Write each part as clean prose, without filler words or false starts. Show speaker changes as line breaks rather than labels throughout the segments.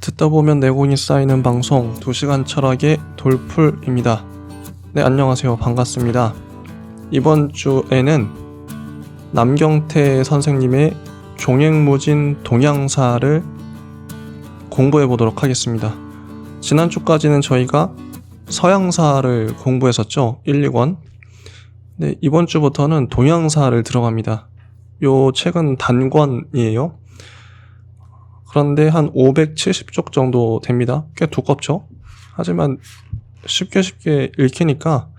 듣다 보면 내공이 쌓이는 방송 2시간 철학의 돌풀입니다. 네, 안녕하세요. 반갑습니다. 이번 주에는 남경태 선생님의 종횡무진 동양사를 공부해 보도록 하겠습니다. 지난주까지는 저희가 서양사를 공부했었죠. 1, 2권. 네, 이번 주부터는 동양사를 들어갑니다. 요 책은 단권이에요. 그런데 한 570쪽 정도 됩니다. 꽤 두껍죠? 하지만 쉽게 읽히니까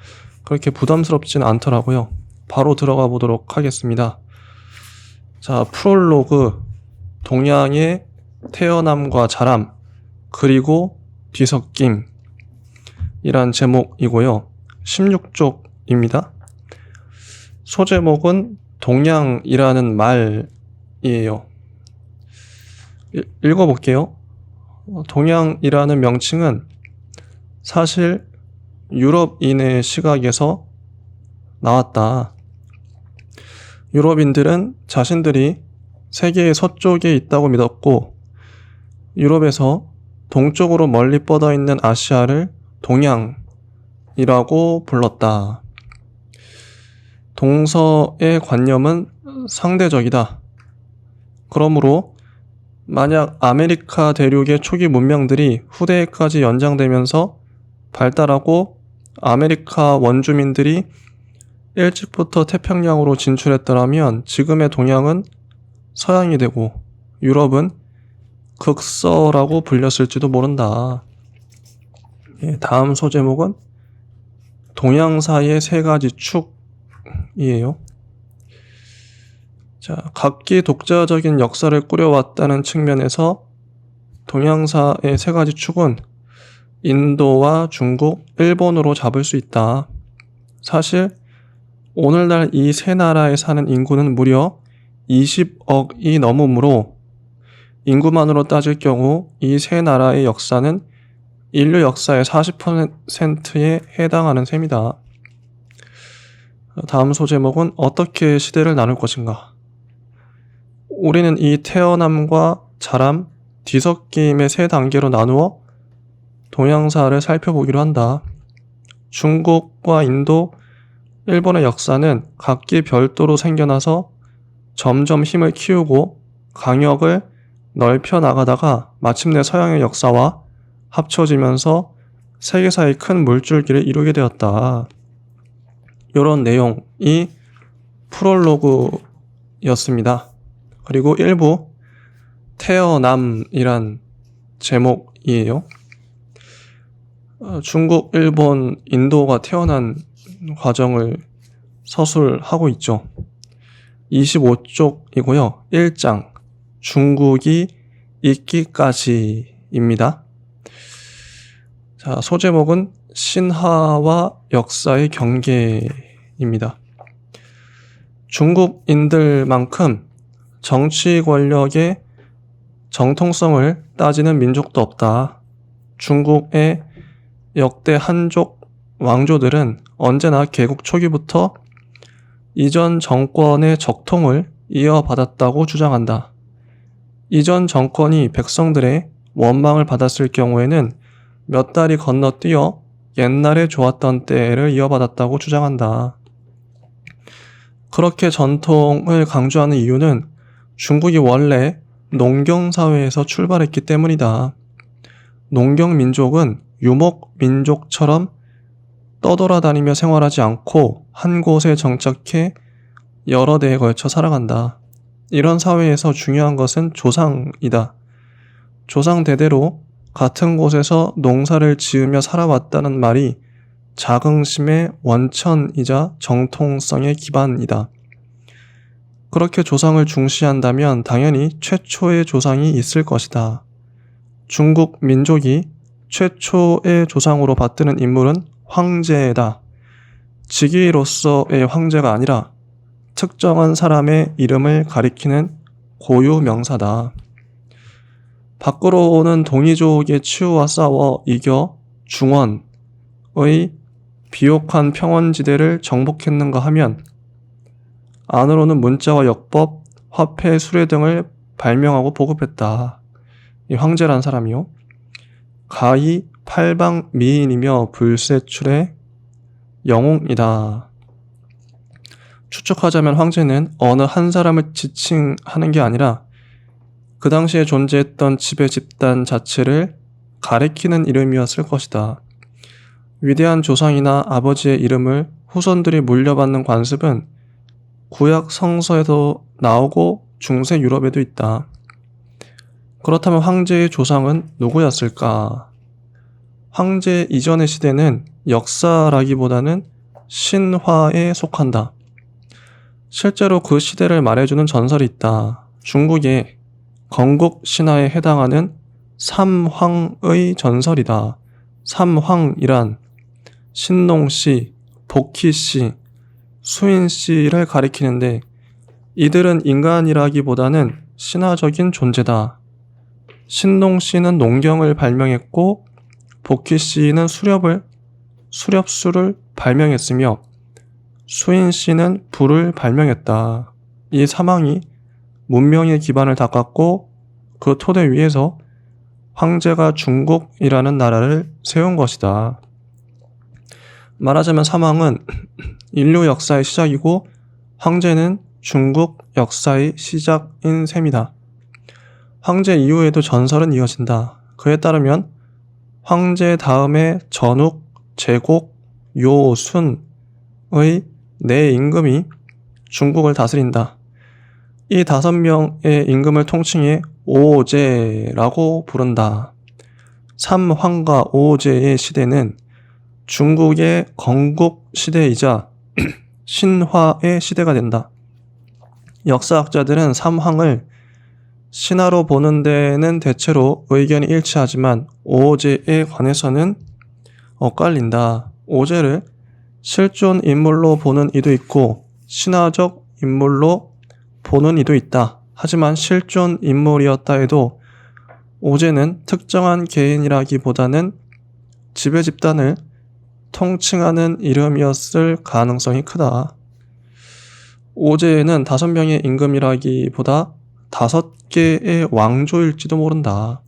그렇게 부담스럽진 않더라고요. 바로 들어가 보도록 하겠습니다. 자, 프롤로그, 동양의 태어남과 자람, 그리고 뒤섞임 이란 제목이고요. 16쪽입니다. 소제목은 동양이라는 말이에요. 읽어볼게요. 동양이라는 명칭은 사실 유럽인의 시각에서 나왔다. 유럽인들은 자신들이 세계의 서쪽에 있다고 믿었고, 유럽에서 동쪽으로 멀리 뻗어 있는 아시아를 동양이라고 불렀다. 동서의 관념은 상대적이다. 그러므로 만약 아메리카 대륙의 초기 문명들이 후대에까지 연장되면서 발달하고 아메리카 원주민들이 일찍부터 태평양으로 진출했더라면 지금의 동양은 서양이 되고 유럽은 극서라고 불렸을지도 모른다. 다음 소제목은 동양사의 3가지 축이에요. 자, 각기 독자적인 역사를 꾸려왔다는 측면에서 동양사의 3가지 축은 인도와 중국, 일본으로 잡을 수 있다. 사실 오늘날 이 세 나라에 사는 인구는 무려 20억이 넘으므로 인구만으로 따질 경우 이 세 나라의 역사는 인류 역사의 40%에 해당하는 셈이다. 다음 소제목은 어떻게 시대를 나눌 것인가? 우리는 이 태어남과 자람, 뒤섞임의 3단계로 나누어 동양사를 살펴보기로 한다. 중국과 인도, 일본의 역사는 각기 별도로 생겨나서 점점 힘을 키우고 강역을 넓혀 나가다가 마침내 서양의 역사와 합쳐지면서 세계사의 큰 물줄기를 이루게 되었다. 이런 내용이 프롤로그였습니다. 그리고 일부 태어남이란 제목이에요. 중국, 일본, 인도가 태어난 과정을 서술하고 있죠. 25쪽이고요. 1장 중국이 있기까지입니다. 자, 소제목은 신화와 역사의 경계입니다. 중국인들만큼 정치 권력의 정통성을 따지는 민족도 없다. 중국의 역대 한족 왕조들은 언제나 개국 초기부터 이전 정권의 적통을 이어받았다고 주장한다. 이전 정권이 백성들의 원망을 받았을 경우에는 몇 달이 건너뛰어 옛날에 좋았던 때를 이어받았다고 주장한다. 그렇게 전통을 강조하는 이유는 중국이 원래 농경사회에서 출발했기 때문이다. 농경민족은 유목민족처럼 떠돌아다니며 생활하지 않고 한 곳에 정착해 여러 대에 걸쳐 살아간다. 이런 사회에서 중요한 것은 조상이다. 조상 대대로 같은 곳에서 농사를 지으며 살아왔다는 말이 자긍심의 원천이자 정통성의 기반이다. 그렇게 조상을 중시한다면 당연히 최초의 조상이 있을 것이다. 중국 민족이 최초의 조상으로 받드는 인물은 황제다. 직위로서의 황제가 아니라 특정한 사람의 이름을 가리키는 고유 명사다. 밖으로 오는 동이족의 치우와 싸워 이겨 중원의 비옥한 평원지대를 정복했는가 하면 안으로는 문자와 역법, 화폐, 수레 등을 발명하고 보급했다. 이 황제란 사람이요. 가히 팔방미인이며 불세출의 영웅이다. 추측하자면 황제는 어느 한 사람을 지칭하는 게 아니라 그 당시에 존재했던 지배 집단 자체를 가리키는 이름이었을 것이다. 위대한 조상이나 아버지의 이름을 후손들이 물려받는 관습은 구약 성서에도 나오고 중세 유럽에도 있다. 그렇다면 황제의 조상은 누구였을까? 황제 이전의 시대는 역사라기보다는 신화에 속한다. 실제로 그 시대를 말해주는 전설이 있다. 중국의 건국 신화에 해당하는 삼황의 전설이다. 삼황이란 신농씨, 복희씨, 수인씨를 가리키는데 이들은 인간이라기보다는 신화적인 존재다. 신농씨는 농경을 발명했고 복희씨는 수렵수를 발명했으며 수인씨는 불을 발명했다. 이 삼황이 문명의 기반을 닦았고 그 토대 위에서 황제가 중국이라는 나라를 세운 것이다. 말하자면 삼황은 인류 역사의 시작이고 황제는 중국 역사의 시작인 셈이다. 황제 이후에도 전설은 이어진다. 그에 따르면 황제 다음에 전욱, 제곡, 요, 순의 네 임금이 중국을 다스린다. 이 5명의 임금을 통칭해 오제라고 부른다. 삼황과 오제의 시대는 중국의 건국 시대이자 신화의 시대가 된다. 역사학자들은 삼황을 신화로 보는 데는 대체로 의견이 일치하지만 오제에 관해서는 엇갈린다. 오제를 실존 인물로 보는 이도 있고 신화적 인물로 보는 이도 있다. 하지만 실존 인물이었다 해도 오제는 특정한 개인이라기보다는 지배 집단을 통칭하는 이름이었을 가능성이 크다. 오제에는 5명의 임금이라기보다 5개의 왕조일지도 모른다.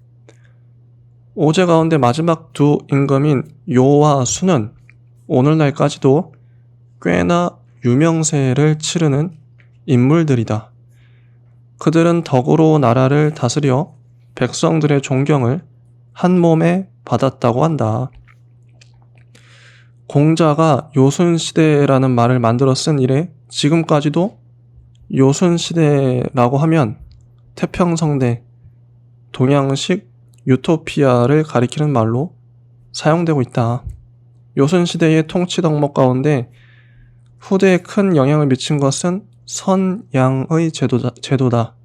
오제 가운데 마지막 2 임금인 요와 수는 오늘날까지도 꽤나 유명세를 치르는 인물들이다. 그들은 덕으로 나라를 다스려 백성들의 존경을 한 몸에 받았다고 한다. 공자가 요순시대라는 말을 만들어 쓴 이래 지금까지도 요순시대라고 하면 태평성대, 동양식 유토피아를 가리키는 말로 사용되고 있다. 요순시대의 통치 덕목 가운데 후대에 큰 영향을 미친 것은 선양의 제도다.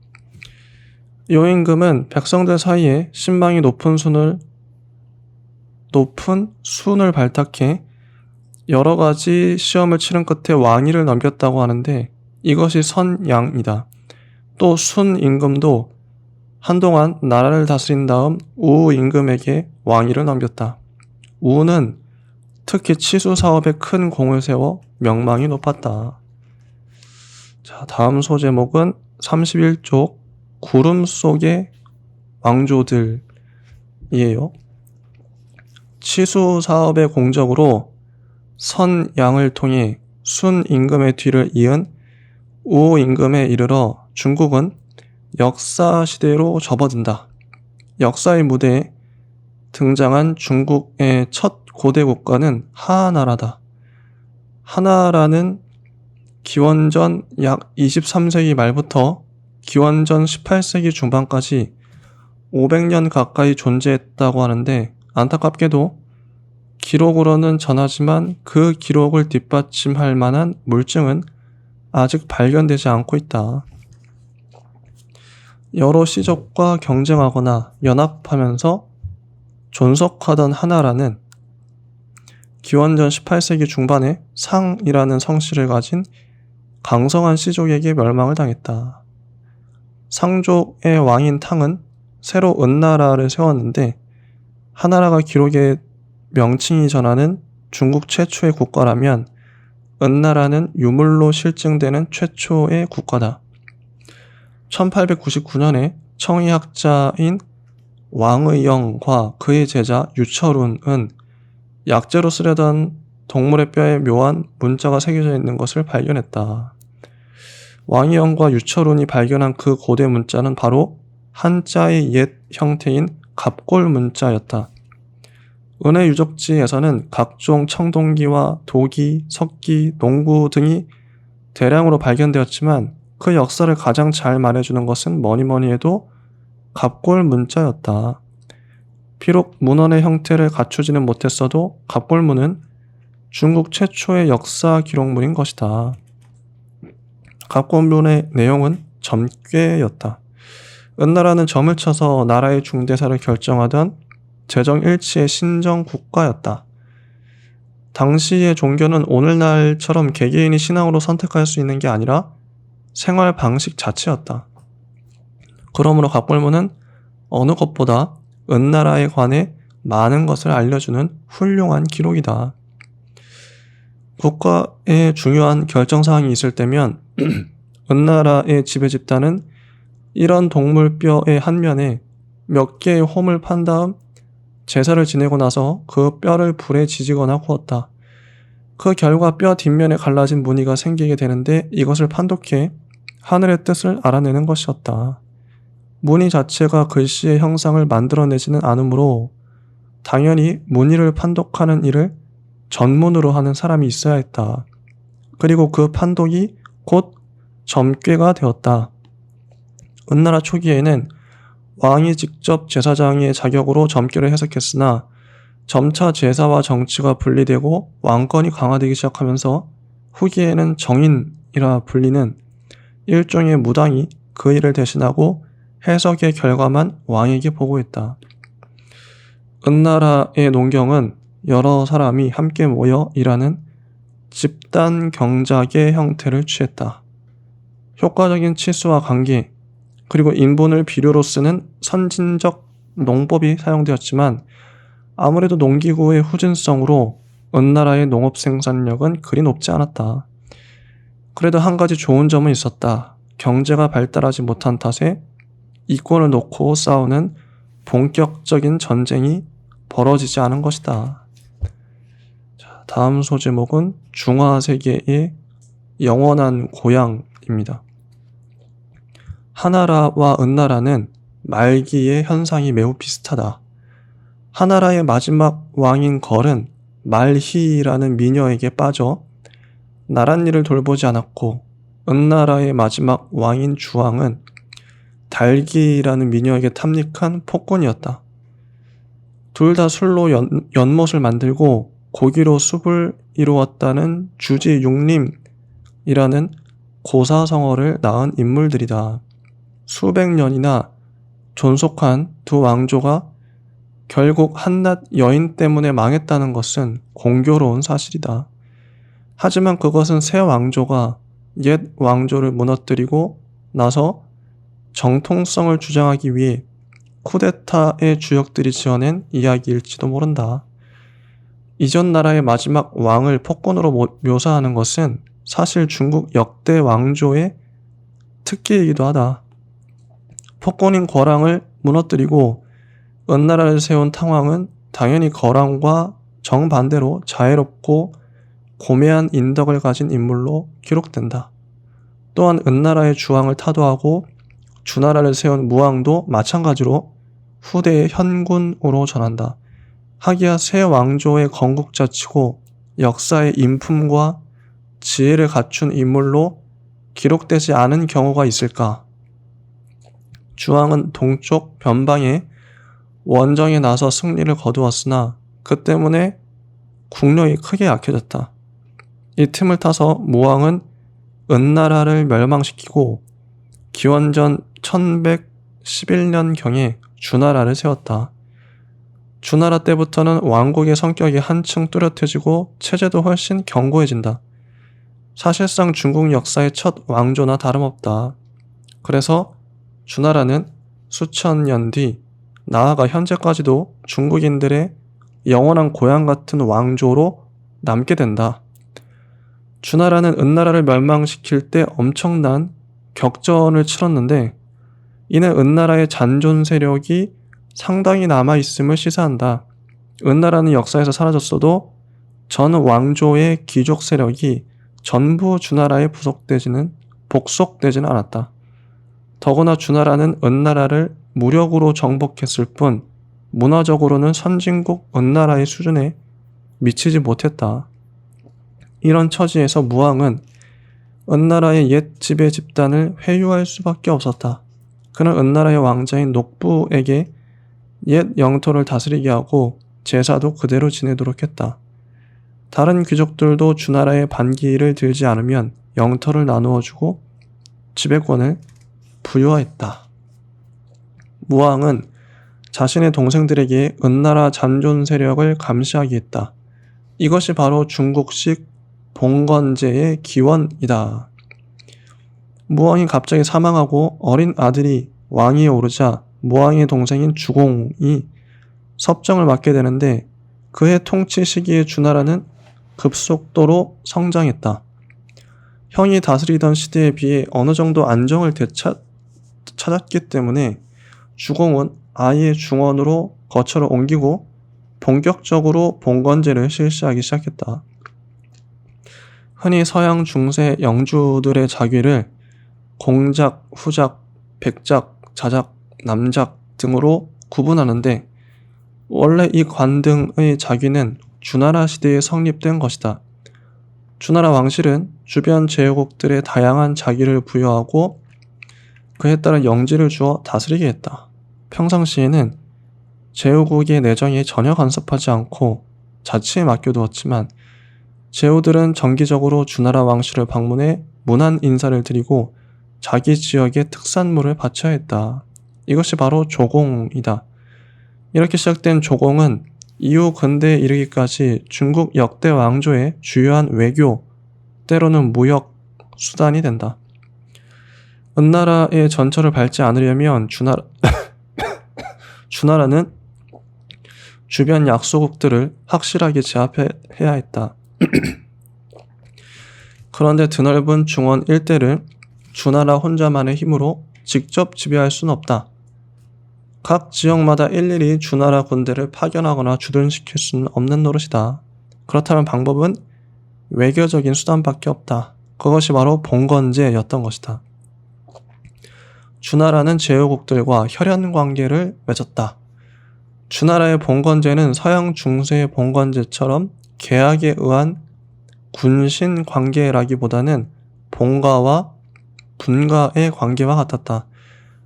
요임금은 백성들 사이에 신망이 높은 순을 발탁해 여러 가지 시험을 치른 끝에 왕위를 넘겼다고 하는데 이것이 선양이다. 또 순임금도 한동안 나라를 다스린 다음 우임금에게 왕위를 넘겼다. 우는 특히 치수 사업에 큰 공을 세워 명망이 높았다. 자, 다음 소제목은 31쪽 구름 속의 왕조들이에요. 치수 사업의 공적으로 선양을 통해 순임금의 뒤를 이은 우임금에 이르러 중국은 역사시대로 접어든다. 역사의 무대에 등장한 중국의 첫 고대 국가는 하나라다. 하나라는 기원전 약 23세기 말부터 기원전 18세기 중반까지 500년 가까이 존재했다고 하는데 안타깝게도 기록으로는 전하지만 그 기록을 뒷받침할 만한 물증은 아직 발견되지 않고 있다. 여러 시족과 경쟁하거나 연합하면서 존속하던 하나라는 기원전 18세기 중반에 상이라는 성씨를 가진 강성한 시족에게 멸망을 당했다. 상족의 왕인 탕은 새로 은나라를 세웠는데 하나라가 기록에 명칭이 전하는 중국 최초의 국가라면 은나라는 유물로 실증되는 최초의 국가다. 1899년에 청의학자인 왕의영과 그의 제자 유철운은 약재로 쓰려던 동물의 뼈에 묘한 문자가 새겨져 있는 것을 발견했다. 왕의영과 유철운이 발견한 그 고대 문자는 바로 한자의 옛 형태인 갑골 문자였다. 은의 유적지에서는 각종 청동기와 도기, 석기, 농구 등이 대량으로 발견되었지만 그 역사를 가장 잘 말해주는 것은 뭐니뭐니 해도 갑골 문자였다. 비록 문헌의 형태를 갖추지는 못했어도 갑골문은 중국 최초의 역사 기록물인 것이다. 갑골문의 내용은 점괘였다. 은나라는 점을 쳐서 나라의 중대사를 결정하던 재정일치의 신정국가였다. 당시의 종교는 오늘날처럼 개개인이 신앙으로 선택할 수 있는 게 아니라 생활 방식 자체였다. 그러므로 갑골문은 어느 것보다 은나라에 관해 많은 것을 알려주는 훌륭한 기록이다. 국가에 중요한 결정사항이 있을 때면 은나라의 지배 집단은 이런 동물뼈의 한 면에 몇 개의 홈을 판 다음 제사를 지내고 나서 그 뼈를 불에 지지거나 구웠다. 그 결과 뼈 뒷면에 갈라진 무늬가 생기게 되는데 이것을 판독해 하늘의 뜻을 알아내는 것이었다. 무늬 자체가 글씨의 형상을 만들어내지는 않으므로 당연히 무늬를 판독하는 일을 전문으로 하는 사람이 있어야 했다. 그리고 그 판독이 곧 점괘가 되었다. 은나라 초기에는 왕이 직접 제사장의 자격으로 점괘를 해석했으나 점차 제사와 정치가 분리되고 왕권이 강화되기 시작하면서 후기에는 정인이라 불리는 일종의 무당이 그 일을 대신하고 해석의 결과만 왕에게 보고했다. 은나라의 농경은 여러 사람이 함께 모여 일하는 집단 경작의 형태를 취했다. 효과적인 치수와 관계, 그리고 인분을 비료로 쓰는 선진적 농법이 사용되었지만 아무래도 농기구의 후진성으로 은나라의 농업 생산력은 그리 높지 않았다. 그래도 한 가지 좋은 점은 있었다. 경제가 발달하지 못한 탓에 이권을 놓고 싸우는 본격적인 전쟁이 벌어지지 않은 것이다. 다음 소제목은 중화세계의 영원한 고향입니다. 하나라와 은나라는 말기의 현상이 매우 비슷하다. 하나라의 마지막 왕인 걸은 말희라는 미녀에게 빠져 나랏일을 돌보지 않았고, 은나라의 마지막 왕인 주왕은 달기라는 미녀에게 탐닉한 폭군이었다. 둘 다 술로 연못을 만들고 고기로 숲을 이루었다는 주지육림이라는 고사성어를 낳은 인물들이다. 수백 년이나 존속한 두 왕조가 결국 한낱 여인 때문에 망했다는 것은 공교로운 사실이다. 하지만 그것은 새 왕조가 옛 왕조를 무너뜨리고 나서 정통성을 주장하기 위해 쿠데타의 주역들이 지어낸 이야기일지도 모른다. 이전 나라의 마지막 왕을 폭군으로 묘사하는 것은 사실 중국 역대 왕조의 특기이기도 하다. 폭군인 거랑을 무너뜨리고 은나라를 세운 탕왕은 당연히 거랑과 정반대로 자애롭고 고매한 인덕을 가진 인물로 기록된다. 또한 은나라의 주왕을 타도하고 주나라를 세운 무왕도 마찬가지로 후대의 현군으로 전한다. 하기야 새 왕조의 건국자치고 역사의 인품과 지혜를 갖춘 인물로 기록되지 않은 경우가 있을까? 주왕은 동쪽 변방에 원정에 나서 승리를 거두었으나 그 때문에 국력이 크게 약해졌다. 이 틈을 타서 무왕은 은나라를 멸망시키고 기원전 1111년경에 주나라를 세웠다. 주나라 때부터는 왕국의 성격이 한층 뚜렷해지고 체제도 훨씬 견고해진다. 사실상 중국 역사의 첫 왕조나 다름없다. 그래서 주나라는 수천 년 뒤, 나아가 현재까지도 중국인들의 영원한 고향 같은 왕조로 남게 된다. 주나라는 은나라를 멸망시킬 때 엄청난 격전을 치렀는데 이는 은나라의 잔존 세력이 상당히 남아있음을 시사한다. 은나라는 역사에서 사라졌어도 전 왕조의 귀족 세력이 전부 주나라에 복속되지는 않았다. 더구나 주나라는 은나라를 무력으로 정복했을 뿐 문화적으로는 선진국 은나라의 수준에 미치지 못했다. 이런 처지에서 무왕은 은나라의 옛 지배 집단을 회유할 수밖에 없었다. 그는 은나라의 왕자인 녹부에게 옛 영토를 다스리게 하고 제사도 그대로 지내도록 했다. 다른 귀족들도 주나라의 반기를 들지 않으면 영토를 나누어주고 지배권을 부여했다. 무왕은 자신의 동생들에게 은나라 잔존 세력을 감시하게 했다. 이것이 바로 중국식 봉건제의 기원이다. 무왕이 갑자기 사망하고 어린 아들이 왕위에 오르자 무왕의 동생인 주공이 섭정을 맡게 되는데 그의 통치 시기에 주나라는 급속도로 성장했다. 형이 다스리던 시대에 비해 어느 정도 안정을 찾았기 때문에 주공은 아예 중원으로 거처를 옮기고 본격적으로 봉건제를 실시하기 시작했다. 흔히 서양 중세 영주들의 자귀를 공작, 후작, 백작, 자작, 남작 등으로 구분하는데 원래 이 관등의 자귀는 주나라 시대에 성립된 것이다. 주나라 왕실은 주변 제후국들의 다양한 자귀를 부여하고 그에 따른 영지를 주어 다스리게 했다. 평상시에는 제후국의 내정에 전혀 간섭하지 않고 자치에 맡겨두었지만 제후들은 정기적으로 주나라 왕실을 방문해 문안 인사를 드리고 자기 지역의 특산물을 바쳐야 했다. 이것이 바로 조공이다. 이렇게 시작된 조공은 이후 근대에 이르기까지 중국 역대 왕조의 주요한 외교, 때로는 무역 수단이 된다. 은나라의 전철을 밟지 않으려면 주나라는 주변 약소국들을 확실하게 제압해야 했다. 그런데 드넓은 중원 일대를 주나라 혼자만의 힘으로 직접 지배할 수는 없다. 각 지역마다 일일이 주나라 군대를 파견하거나 주둔시킬 수는 없는 노릇이다. 그렇다면 방법은 외교적인 수단밖에 없다. 그것이 바로 봉건제였던 것이다. 주나라는 제후국들과 혈연 관계를 맺었다. 주나라의 봉건제는 서양 중세의 봉건제처럼 계약에 의한 군신 관계라기보다는 본가와 분가의 관계와 같았다.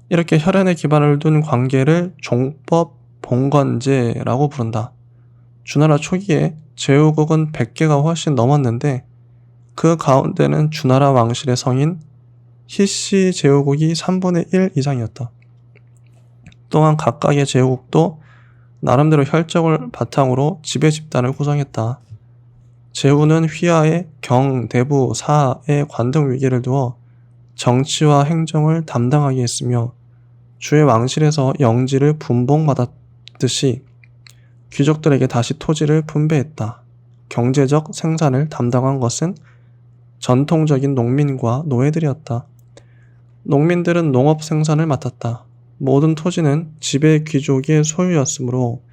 이렇게 혈연에 기반을 둔 관계를 종법 봉건제라고 부른다. 주나라 초기에 제후국은 100개가 훨씬 넘었는데 그 가운데는 주나라 왕실의 성인 희씨 제후국이 3분의 1 이상이었다. 또한 각각의 제후국도 나름대로 혈적을 바탕으로 지배 집단을 구성했다. 제후는 휘하에 경, 대부, 사의 관등 위계를 두어 정치와 행정을 담당하게 했으며 주의 왕실에서 영지를 분봉받았듯이 귀족들에게 다시 토지를 분배했다. 경제적 생산을 담당한 것은 전통적인 농민과 노예들이었다. 농민들은 농업 생산을 맡았다. 모든 토지는 지배 귀족의 소유였으므로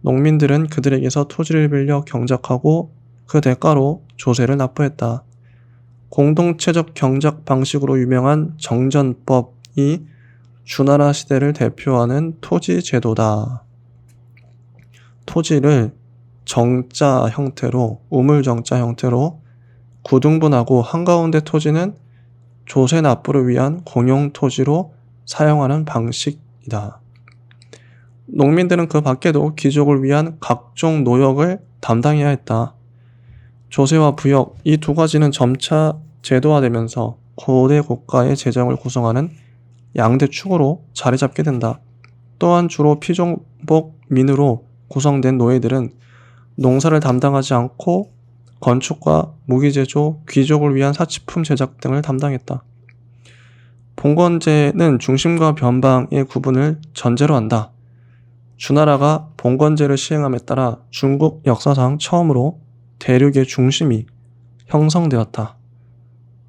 농민들은 그들에게서 토지를 빌려 경작하고 그 대가로 조세를 납부했다. 공동체적 경작 방식으로 유명한 정전법이 주나라 시대를 대표하는 토지 제도다. 토지를 정자 형태로, 우물정자 형태로 구등분하고 한가운데 토지는 조세 납부를 위한 공용 토지로 사용하는 방식이다. 농민들은 그 밖에도 귀족을 위한 각종 노역을 담당해야 했다. 조세와 부역, 이 두 가지는 점차 제도화되면서 고대 국가의 재정을 구성하는 양대 축으로 자리 잡게 된다. 또한 주로 피종복민으로 구성된 노예들은 농사를 담당하지 않고 건축과 무기제조, 귀족을 위한 사치품 제작 등을 담당했다. 봉건제는 중심과 변방의 구분을 전제로 한다. 주나라가 봉건제를 시행함에 따라 중국 역사상 처음으로 대륙의 중심이 형성되었다.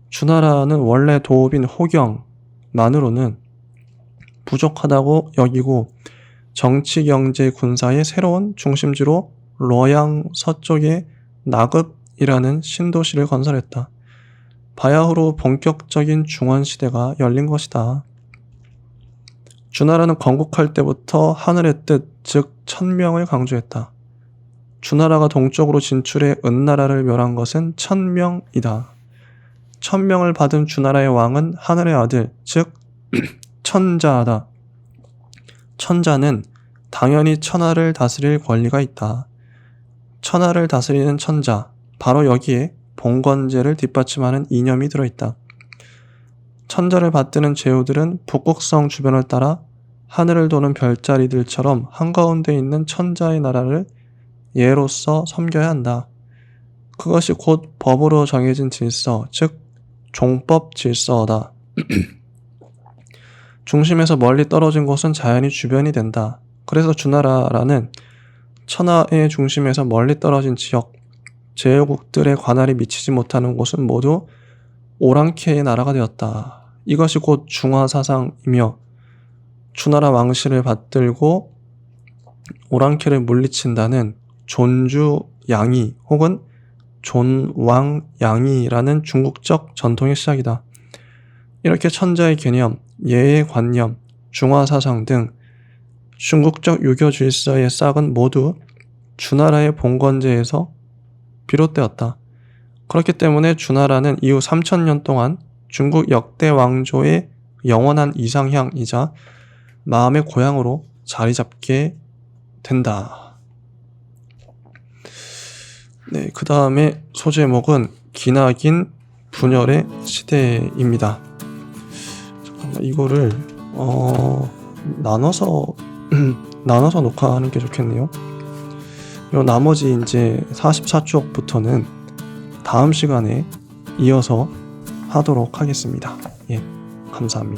주나라는 원래 도읍인 호경만으로는 부족하다고 여기고 정치, 경제, 군사의 새로운 중심지로 뤄양 서쪽의 나급이라는 신도시를 건설했다. 바야흐로 본격적인 중원시대가 열린 것이다. 주나라는 건국할 때부터 하늘의 뜻, 즉 천명을 강조했다. 주나라가 동쪽으로 진출해 은나라를 멸한 것은 천명이다. 천명을 받은 주나라의 왕은 하늘의 아들, 즉 천자다. 천자는 당연히 천하를 다스릴 권리가 있다. 천하를 다스리는 천자, 바로 여기에 봉건제를 뒷받침하는 이념이 들어있다. 천자를 받드는 제후들은 북극성 주변을 따라 하늘을 도는 별자리들처럼 한가운데 있는 천자의 나라를 예로서 섬겨야 한다. 그것이 곧 법으로 정해진 질서, 즉 종법 질서다. 중심에서 멀리 떨어진 곳은 자연히 주변이 된다. 그래서 주나라라는 천하의 중심에서 멀리 떨어진 지역, 제후국들의 관할이 미치지 못하는 곳은 모두 오랑캐의 나라가 되었다. 이것이 곧 중화사상이며 주나라 왕실을 받들고 오랑캐를 물리친다는 존주양이 혹은 존왕양이라는 중국적 전통의 시작이다. 이렇게 천자의 개념, 예의 관념, 중화사상 등 중국적 유교 질서의 싹은 모두 주나라의 봉건제에서 비롯되었다. 그렇기 때문에 주나라는 이후 3000년 동안 중국 역대 왕조의 영원한 이상향이자 마음의 고향으로 자리 잡게 된다. 네, 그 다음에 소제목은 기나긴 분열의 시대입니다. 잠깐만, 이거를 나눠서 녹화하는 게 좋겠네요. 요 나머지 이제 44쪽부터는 다음 시간에 이어서 하도록 하겠습니다. 예, 감사합니다.